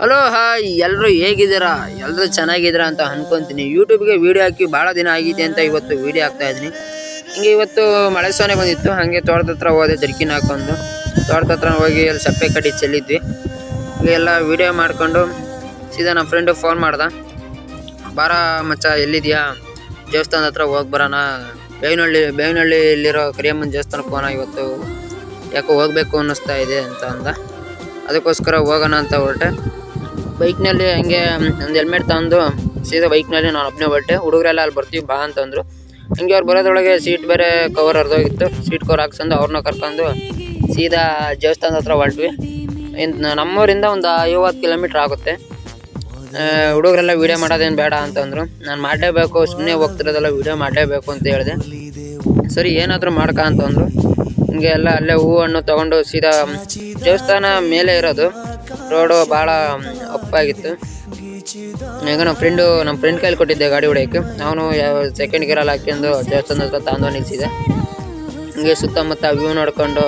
Hello hi, ಎಲ್ಲರೂ ಹೇಗಿದ್ದೀರಾ? ಎಲ್ಲರೂ ಚೆನ್ನಾಗಿದ್ದೀರಾ ಅಂತ ಅನ್ಕೊಂತೀನಿ. ಯೂಟ್ಯೂಬ್ಗೆ ವಿಡಿಯೋ ಹಾಕಿ ಭಾಳ ದಿನ ಆಗಿದೆ ಅಂತ ಇವತ್ತು ವಿಡಿಯೋ ಹಾಕ್ತಾ ಇದ್ದೀನಿ. ಹಿಂಗೆ ಇವತ್ತು ಮಳೆ ಸೋನೆ ಬಂದಿತ್ತು, ಹಾಗೆ ತೋಟದ ಹತ್ರ ಹೋದೆ ಜರ್ಕಿನ್ ಹಾಕೊಂಡು. ತೋಟದ ಹತ್ರ ಹೋಗಿ ಅಲ್ಲಿ ಸಪ್ಪೆ ಕಡ್ಡಿ ಚೆಲ್ಲಿದ್ವಿ. ಹೀಗೆ ಎಲ್ಲ ವಿಡಿಯೋ ಮಾಡಿಕೊಂಡು ಸೀದಾ ನಮ್ಮ ಫ್ರೆಂಡು ಫೋನ್ ಮಾಡ್ದ. ಬಾರ ಮಚ್ಚ, ಎಲ್ಲಿದೆಯಾ? ದೇವಸ್ಥಾನದ ಹತ್ರ ಹೋಗಿ ಬರೋಣ. ಬೇವಿನಹಳ್ಳಿಯಲ್ಲಿರೋ ಕರಿಯಮ್ಮನ ದೇವಸ್ಥಾನಕ್ಕೆ ಹೋಗೋಣ ಇವತ್ತು, ಯಾಕೋ ಹೋಗ್ಬೇಕು ಅನ್ನಿಸ್ತಾ ಇದೆ ಅಂತ ಅಂದ. ಅದಕ್ಕೋಸ್ಕರ ಹೋಗೋಣ ಅಂತ ಹೊರಟೆ. ಬೈಕ್ನಲ್ಲಿ ಹಂಗೆ ಒಂದು ಹೆಲ್ಮೆಟ್ ತಗೊಂಡು ಸೀದಾ ಬೈಕ್ನಲ್ಲಿ ನಾನು ಒಬ್ಬನೇ ಹೊರಟೆ. ಹುಡುಗರೆಲ್ಲ ಅಲ್ಲಿ ಬರ್ತೀವಿ ಬಾ ಅಂತಂದರು. ಹಂಗೆ ಅವ್ರು ಬರೋದ್ರೊಳಗೆ ಸೀಟ್ ಬೇರೆ ಕವರ್ ಹರಿದೋಗಿತ್ತು. ಸೀಟ್ ಕವರ್ ಹಾಕ್ಸಂದು ಅವ್ರನ್ನ ಕರ್ಕೊಂಡು ಸೀದಾ ದೇವಸ್ಥಾನದ ಹತ್ರ ಹೊರಟ್ವಿ. ನಮ್ಮೂರಿಂದ ಒಂದು 50 ಕಿಲೋಮೀಟ್ರ್ ಆಗುತ್ತೆ. ಹುಡುಗರೆಲ್ಲ ವೀಡಿಯೋ ಮಾಡೋದೇನು ಬೇಡ ಅಂತಂದರು. ನಾನು ಮಾಡಲೇಬೇಕು, ಸುಮ್ಮನೆ ಹೋಗ್ತಿರೋದೆಲ್ಲ ವೀಡಿಯೋ ಮಾಡಲೇಬೇಕು ಅಂತ ಹೇಳಿದೆ. ಸರಿ, ಏನಾದರೂ ಮಾಡ್ಕ ಅಂತಂದರು. ಹಿಂಗೆ ಎಲ್ಲ ಅಲ್ಲೇ ಹೂವು ಹಣ್ಣು ತೊಗೊಂಡು ಸೀದಾ ದೇವಸ್ಥಾನ ಮೇಲೆ ಇರೋದು. ರೋಡು ಭಾಳ ಅಪ್ಪಾಗಿತ್ತು. ಈಗ ನಮ್ಮ ಫ್ರೆಂಡ್ ಕೈಲಿ ಕೊಟ್ಟಿದ್ದೆ ಗಾಡಿ ಹೊಡೆಯೋಕ್ಕೆ. ಅವನು ಸೆಕೆಂಡ್ ಗೇರಲ್ಲಿ ಹಾಕ್ಕೊಂಡು ದೇವಸ್ಥಾನದ ಹತ್ರ ತಂದು ನಿಲ್ಲಿಸಿದೆ. ಹಿಂಗೆ ಸುತ್ತಮುತ್ತ ವ್ಯೂ ನೋಡ್ಕೊಂಡು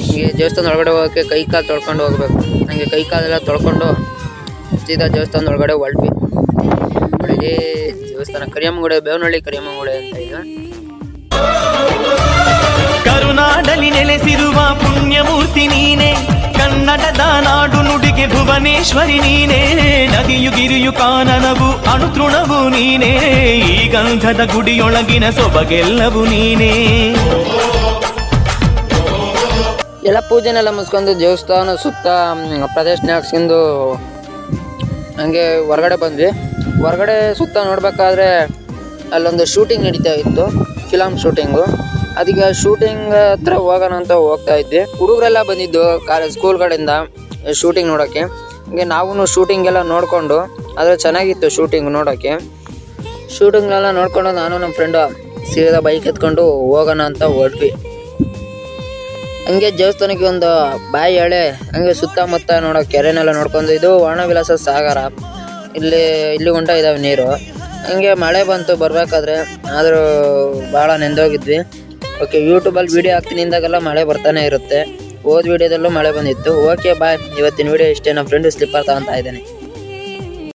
ಹಿಂಗೆ ದೇವಸ್ಥಾನದ ಒಳಗಡೆ ಹೋಗೋಕ್ಕೆ ಕೈ ಕಾಲು ತೊಳ್ಕೊಂಡು ಹೋಗ್ಬೇಕು. ಹಂಗೆ ಕೈ ಕಾಲೆಲ್ಲ ತೊಳ್ಕೊಂಡು ಸೀದಾ ದೇವಸ್ಥಾನದ ಒಳಗಡೆ ಹೊರಟ್ವಿ. ಬೆಳಗ್ಗೆ ದೇವಸ್ಥಾನ ಕರಿಯಮ್ಮಗುಡೆ, ಬೇವನಹಳ್ಳಿ ಕರಿಯಮ್ಮಗುಡೆ ಅಂತ ಈಗ. ಕರುನಾಡಲ್ಲಿ ನೆಲೆಸಿರುವ ಪುಣ್ಯಮೂರ್ತಿ ನೀನೆ, ಕನ್ನಡದ ನಾಡು ನುಡಿಗೆ ಭುವನೇಶ್ವರಿ ನೀನೆ. ನದಿಯು ಗಿರಿಯು ಕಾನನವು ಅಣುತೃಣವು ನೀನೆ, ಈ ಗಂಧದ ಗುಡಿಯೊಳಗಿನ ಸೊಬಗೆಲ್ಲವೂ ನೀನೆ. ಎಲ್ಲ ಪೂಜೆನೆಲ್ಲ ಮುಗಿಸ್ಕೊಂಡು ದೇವಸ್ಥಾನ ಸುತ್ತ ಪ್ರದಕ್ಷಿಣೆ ಹಾಕ್ಸ್ಕೊಂಡು ಹಂಗೆ ಹೊರಗಡೆ ಬಂದ್ವಿ. ಹೊರಗಡೆ ಸುತ್ತ ನೋಡ್ಬೇಕಾದ್ರೆ ಅಲ್ಲೊಂದು ಶೂಟಿಂಗ್ ನಡೀತಾ ಇತ್ತು, ಫಿಲಮ್ ಶೂಟಿಂಗು. ಅದಕ್ಕೆ ಶೂಟಿಂಗ್ ಹತ್ರ ಹೋಗೋಣ ಅಂತ ಹೋಗ್ತಾ ಇದ್ವಿ. ಹುಡುಗರೆಲ್ಲ ಬಂದಿದ್ದು ಸ್ಕೂಲ್ ಕಡೆಯಿಂದ ಶೂಟಿಂಗ್ ನೋಡೋಕ್ಕೆ. ಹಂಗೆ ನಾವು ಶೂಟಿಂಗ್ ಎಲ್ಲ ನೋಡಿಕೊಂಡು, ಆದರೆ ಚೆನ್ನಾಗಿತ್ತು ಶೂಟಿಂಗ್ ನೋಡೋಕ್ಕೆ. ಶೂಟಿಂಗ್ನೆಲ್ಲ ನೋಡಿಕೊಂಡು ನಾನು ನಮ್ಮ ಫ್ರೆಂಡು ಸೀದಾ ಬೈಕ್ ಎತ್ಕೊಂಡು ಹೋಗೋಣ ಅಂತ ಹೊರಟ್ವಿ. ಹಂಗೆ ದೇವಸ್ಥಾನಕ್ಕೆ ಒಂದು ಬಾಯಿ ಎಳೆ ಹಂಗೆ ಸುತ್ತಮುತ್ತ ನೋಡೋ ಕೆರೆನೆಲ್ಲ ನೋಡ್ಕೊಂಡು, ಇದು ವರ್ಣವಿಲಾಸ ಸಾಗರ, ಇಲ್ಲಿ ಗುಂಟ ಇದ್ದಾವೆ ನೀರು. ಹಂಗೆ ಮಳೆ ಬಂತು ಬರಬೇಕಾದ್ರೆ, ಆದರೂ ಭಾಳ ನೆಂದೋಗಿದ್ವಿ. ಓಕೆ, ಯೂಟ್ಯೂಬಲ್ಲಿ ವೀಡಿಯೋ ಹಾಕ್ತೀನಿ ಇಂದಾಗೆಲ್ಲ ಮಳೆ ಬರ್ತಾನೆ ಇರುತ್ತೆ. ಹೋದ ವೀಡಿಯೋದಲ್ಲೂ ಮಳೆ ಬಂದಿತ್ತು. ಓಕೆ ಬಾಯ್, ಇವತ್ತಿನ ವೀಡಿಯೋ ಇಷ್ಟೇ. ನಮ್ಮ ಫ್ರೆಂಡು ಸ್ಲಿಪ್ಪರ್ ತಗೊತಾ ಇದ್ದೇನೆ.